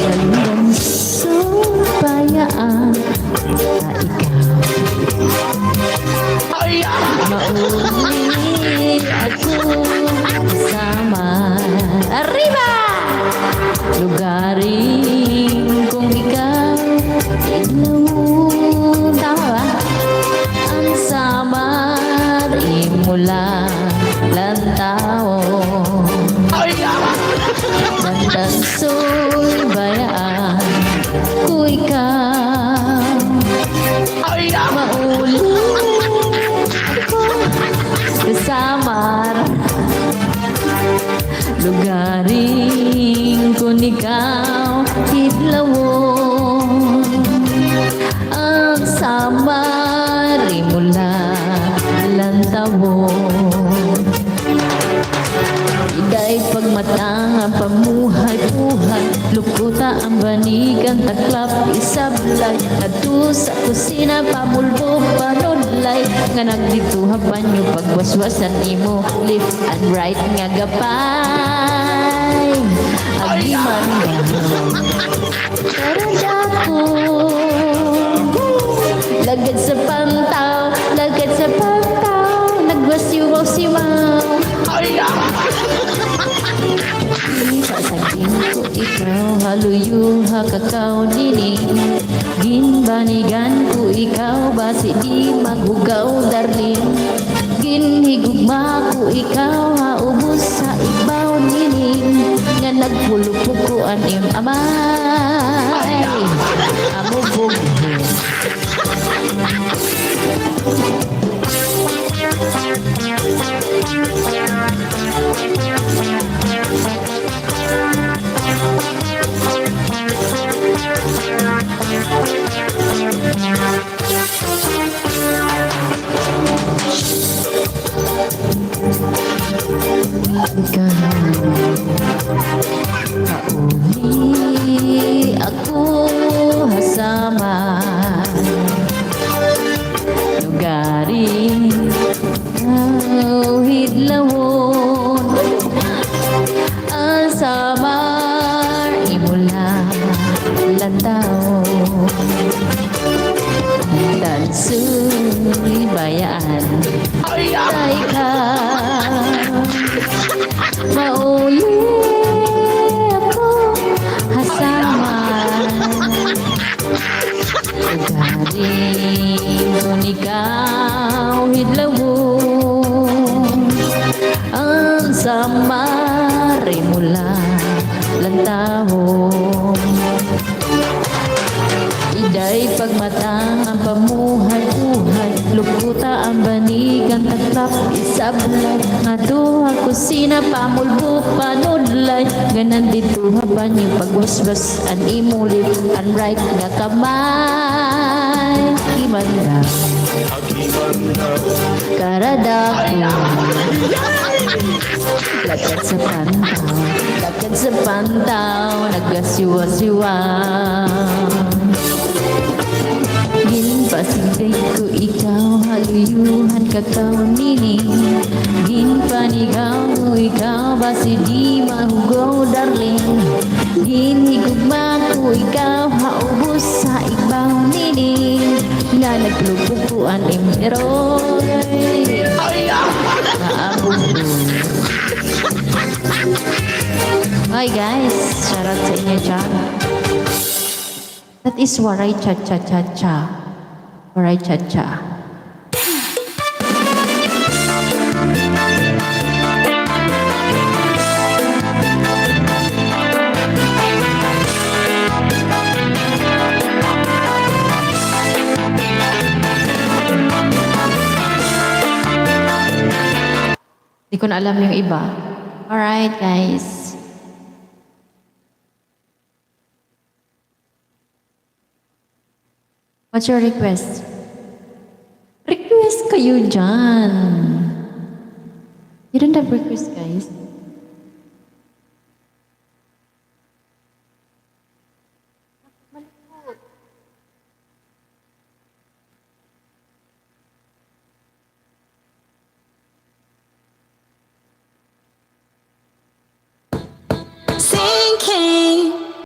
Hanggang subayaan na ikaw mauli ako kasama. Arriba! Lugarin kung ikaw tignan mo. Tama ba? Ang samar imula lantao. Bandang subayaan ko ikaw mauli ako kasamar. Lugarin ko ikaw hidlawon. Ang samar imula lantawon. Iday pagmatang ang pamuhay-buhay, lukuta ang banigan, taklap isablay, adto sa kusina pamulbo panudlay, nga nagdituhapan nyo pagwaswasan imo, left and right nga gapay. Agiman nga karadako, lagad sa pantaw, lagad sa pantaw, nagwasiwaw-siwaw. Pasagin ko ikaw, haluyuha kakao dini. Ginbanigan ko ikaw, basi di maghugaw darling. Ginhigugma ko ikaw, haubos sa ibaw nining. Nga nagpulupukuan im amay, amo bugbo. Pauli ako hasama lugarin hidlawon. Ang samar imula lantaw. Dan subayaan ay ka mauli ako hasama. Lugarin ikaw hidlawon. Ang samar imula lantawon. Iday pagmatang ang pamuhay-buhay, lukuta ang banigan, taklap isablay, nga duha kusina pamulbo panudlay, ganan dito haban yung pagwaswas an imulit an right nga kamay. Imanda karadako, lakad sa pantaw, lakad sa pantaw, nagasiwa-siwa. Ginpasigay ko ikaw, haluyuhan kakao nini. Ginpanigaw ko ikaw, basi di mahugaw darling. Ginhigugma ko ikaw, haubos sa ibaw nini. Nga naglupukuan imiroy, naabog. Hi guys, shout out sa inyo dyan. That is Waray Cha Cha Cha Cha. Waray Cha Cha. Hindi ko na alam yung iba. Alright guys. What's your request? Request kayo dyan. You don't have request, guys.